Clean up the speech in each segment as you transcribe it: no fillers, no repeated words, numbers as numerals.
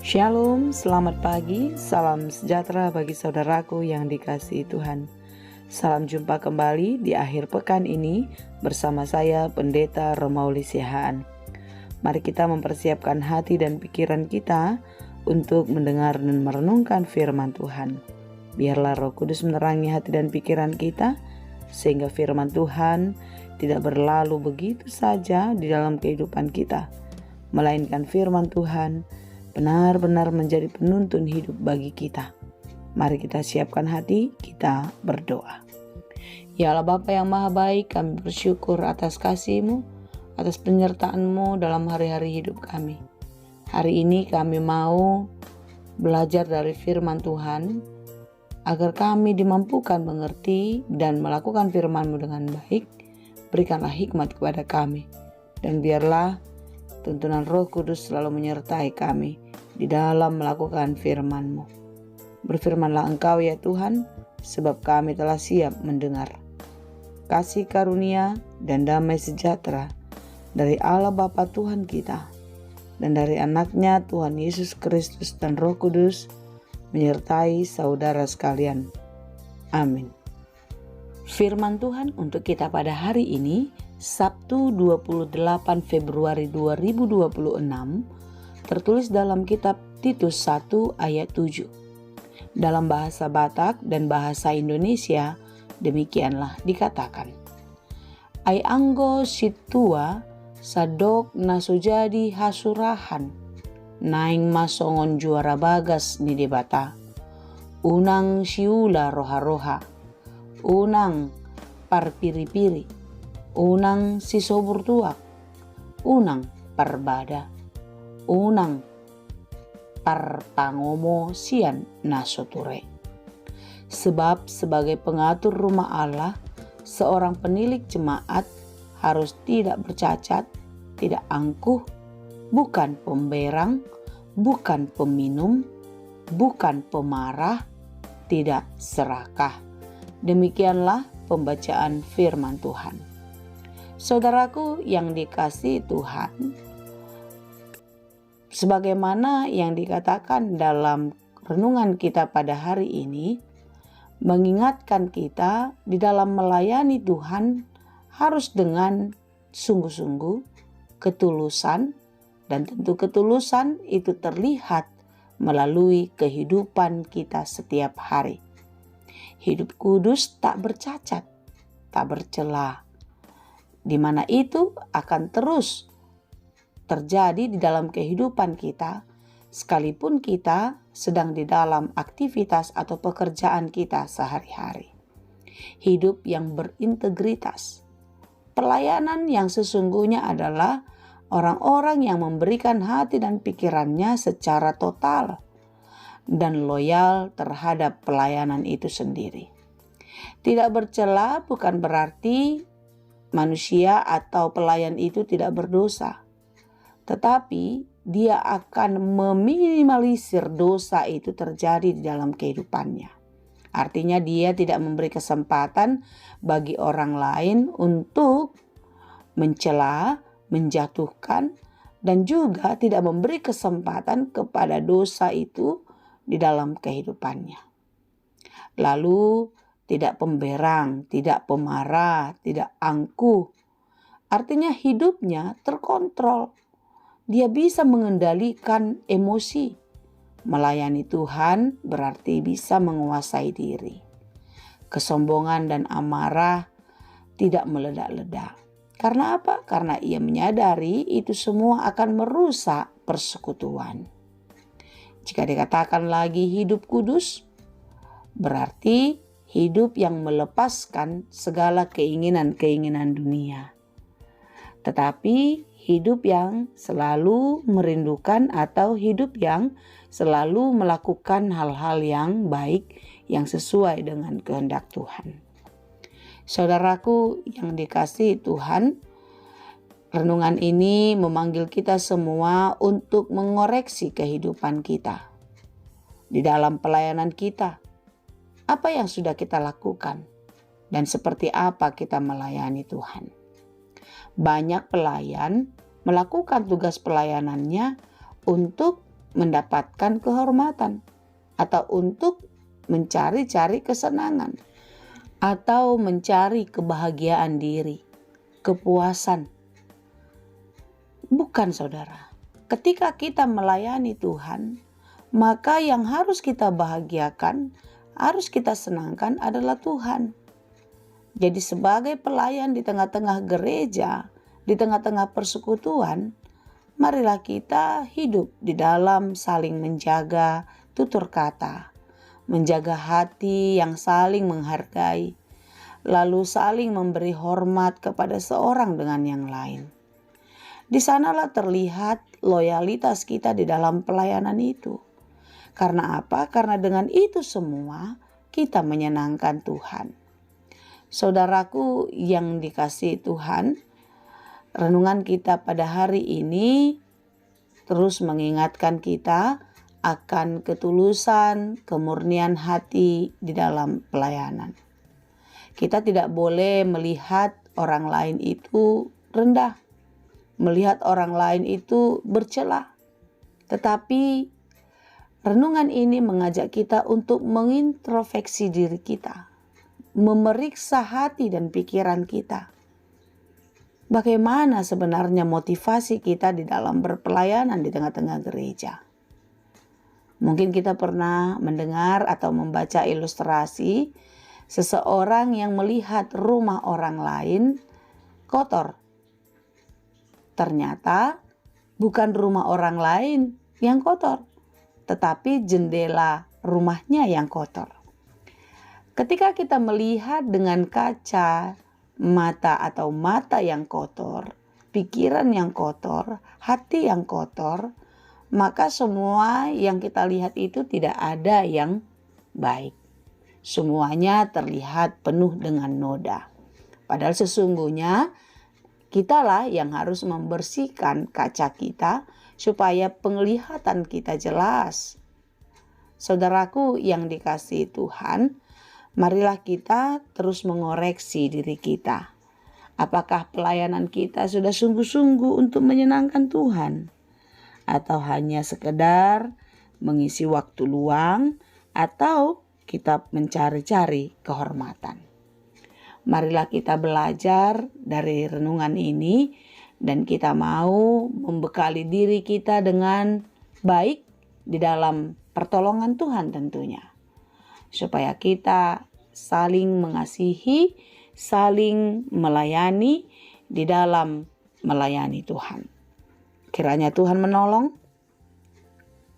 Shalom, selamat pagi, salam sejahtera bagi saudaraku yang dikasihi Tuhan. Salam jumpa kembali di akhir pekan ini bersama saya Pendeta Romauli Siahaan. Mari kita mempersiapkan hati dan pikiran kita untuk mendengar dan merenungkan firman Tuhan. Biarlah Roh Kudus menerangi hati dan pikiran kita, sehingga firman Tuhan tidak berlalu begitu saja di dalam kehidupan kita, melainkan firman Tuhan benar-benar menjadi penuntun hidup bagi kita. Mari kita siapkan hati, kita berdoa. Ya Allah Bapa yang Maha Baik, kami bersyukur atas kasih-Mu, atas penyertaan-Mu dalam hari-hari hidup kami. Hari ini kami mau belajar dari firman Tuhan, agar kami dimampukan mengerti dan melakukan firman-Mu dengan baik. Berikanlah hikmat kepada kami, dan biarlah tuntunan Roh Kudus selalu menyertai kami di dalam melakukan firman-Mu. Berfirmanlah Engkau ya Tuhan, sebab kami telah siap mendengar. Kasih karunia dan damai sejahtera dari Allah Bapa Tuhan kita, dan dari anaknya Tuhan Yesus Kristus dan Roh Kudus, menyertai saudara sekalian. Amin. Firman Tuhan untuk kita pada hari ini, Sabtu 28 Februari 2026, tertulis dalam kitab Titus 1 ayat 7. Dalam bahasa Batak dan bahasa Indonesia, demikianlah dikatakan. Ai anggo situa sadok nasojadi hasurahan, naing masongon juara bagas ni debata. Unang siula roha-roha, unang parpiri-piri, unang sisobur tuak, unang parbada, unang parpangomo sian nasoture. Sebab sebagai pengatur rumah Allah, seorang penilik jemaat harus tidak bercacat, tidak angkuh, bukan pemberang, bukan peminum, bukan pemarah, tidak serakah. Demikianlah pembacaan firman Tuhan. Saudaraku yang dikasihi Tuhan, sebagaimana yang dikatakan dalam renungan kita pada hari ini, mengingatkan kita di dalam melayani Tuhan harus dengan sungguh-sungguh, ketulusan, dan tentu ketulusan itu terlihat melalui kehidupan kita setiap hari. Hidup kudus tak bercacat, tak bercela, di mana itu akan terus terjadi di dalam kehidupan kita, sekalipun kita sedang di dalam aktivitas atau pekerjaan kita sehari-hari. Hidup yang berintegritas. Pelayanan yang sesungguhnya adalah orang-orang yang memberikan hati dan pikirannya secara total dan loyal terhadap pelayanan itu sendiri. Tidak bercela bukan berarti manusia atau pelayan itu tidak berdosa, tetapi dia akan meminimalisir dosa itu terjadi di dalam kehidupannya. Artinya dia tidak memberi kesempatan bagi orang lain untuk mencela, menjatuhkan, dan juga tidak memberi kesempatan kepada dosa itu di dalam kehidupannya. Lalu tidak pemberang, tidak pemarah, tidak angkuh. Artinya hidupnya terkontrol. Dia bisa mengendalikan emosi. Melayani Tuhan berarti bisa menguasai diri. Kesombongan dan amarah tidak meledak-ledak. Karena apa? Karena ia menyadari itu semua akan merusak persekutuan. Jika dikatakan lagi hidup kudus, berarti hidup yang melepaskan segala keinginan-keinginan dunia. Tetapi hidup yang selalu merindukan atau hidup yang selalu melakukan hal-hal yang baik yang sesuai dengan kehendak Tuhan. Saudaraku yang dikasihi Tuhan, renungan ini memanggil kita semua untuk mengoreksi kehidupan kita. Di dalam pelayanan kita, apa yang sudah kita lakukan dan seperti apa kita melayani Tuhan. Banyak pelayan melakukan tugas pelayanannya untuk mendapatkan kehormatan, atau untuk mencari-cari kesenangan, atau mencari kebahagiaan diri, kepuasan. Bukan, saudara. Ketika kita melayani Tuhan, maka yang harus kita bahagiakan, harus kita senangkan adalah Tuhan. Jadi sebagai pelayan di tengah-tengah gereja, di tengah-tengah persekutuan, marilah kita hidup di dalam saling menjaga tutur kata, menjaga hati yang saling menghargai, lalu saling memberi hormat kepada seorang dengan yang lain. Di sanalah terlihat loyalitas kita di dalam pelayanan itu. Karena apa? Karena dengan itu semua kita menyenangkan Tuhan. Saudaraku yang dikasihi Tuhan, renungan kita pada hari ini terus mengingatkan kita akan ketulusan, kemurnian hati di dalam pelayanan. Kita tidak boleh melihat orang lain itu rendah, melihat orang lain itu bercela. Tetapi renungan ini mengajak kita untuk mengintrospeksi diri kita, memeriksa hati dan pikiran kita. Bagaimana sebenarnya motivasi kita di dalam berpelayanan di tengah-tengah gereja? Mungkin kita pernah mendengar atau membaca ilustrasi seseorang yang melihat rumah orang lain kotor. Ternyata bukan rumah orang lain yang kotor, tetapi jendela rumahnya yang kotor. Ketika kita melihat dengan kaca mata atau mata yang kotor, pikiran yang kotor, hati yang kotor, maka semua yang kita lihat itu tidak ada yang baik. Semuanya terlihat penuh dengan noda. Padahal sesungguhnya kitalah yang harus membersihkan kaca kita supaya penglihatan kita jelas. Saudaraku yang dikasihi Tuhan, marilah kita terus mengoreksi diri kita. Apakah pelayanan kita sudah sungguh-sungguh untuk menyenangkan Tuhan? Atau hanya sekedar mengisi waktu luang, atau kita mencari-cari kehormatan? Marilah kita belajar dari renungan ini dan kita mau membekali diri kita dengan baik di dalam pertolongan Tuhan tentunya. Supaya kita saling mengasihi, saling melayani di dalam melayani Tuhan. Kiranya Tuhan menolong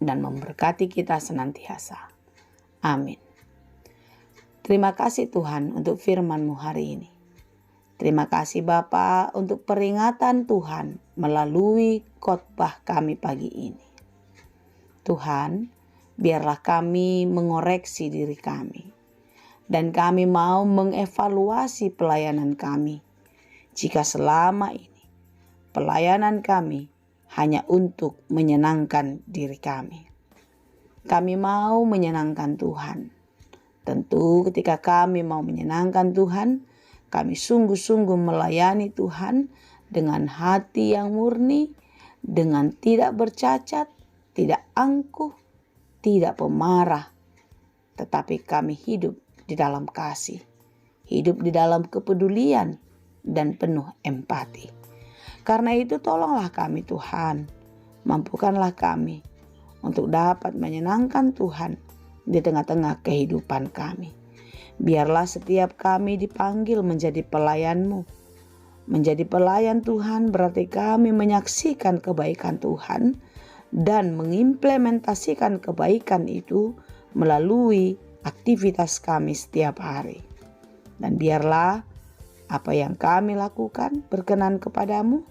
dan memberkati kita senantiasa. Amin. Terima kasih Tuhan untuk firman-Mu hari ini. Terima kasih Bapa untuk peringatan Tuhan melalui khotbah kami pagi ini. Tuhan, biarlah kami mengoreksi diri kami. Dan kami mau mengevaluasi pelayanan kami. Jika selama ini pelayanan kami hanya untuk menyenangkan diri kami. Kami mau menyenangkan Tuhan. Tentu ketika kami mau menyenangkan Tuhan, kami sungguh-sungguh melayani Tuhan dengan hati yang murni, dengan tidak bercacat, tidak angkuh, tidak pemarah. Tetapi kami hidup di dalam kasih, hidup di dalam kepedulian dan penuh empati. Karena itu tolonglah kami Tuhan, mampukanlah kami untuk dapat menyenangkan Tuhan di tengah-tengah kehidupan kami. Biarlah setiap kami dipanggil menjadi pelayan-Mu. Menjadi pelayan Tuhan berarti kami menyaksikan kebaikan Tuhan dan mengimplementasikan kebaikan itu melalui aktivitas kami setiap hari. Dan biarlah apa yang kami lakukan berkenan kepadamu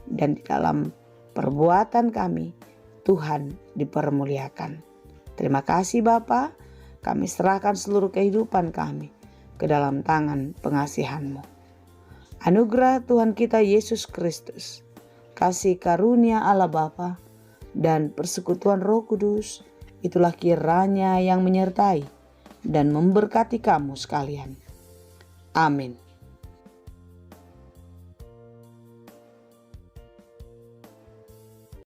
dan di dalam perbuatan kami Tuhan dipermuliakan. Terima kasih Bapa, kami serahkan seluruh kehidupan kami ke dalam tangan pengasihan-Mu. Anugerah Tuhan kita Yesus Kristus, kasih karunia Allah Bapa, dan persekutuan Roh Kudus, itulah kiranya yang menyertai dan memberkati kamu sekalian. Amin.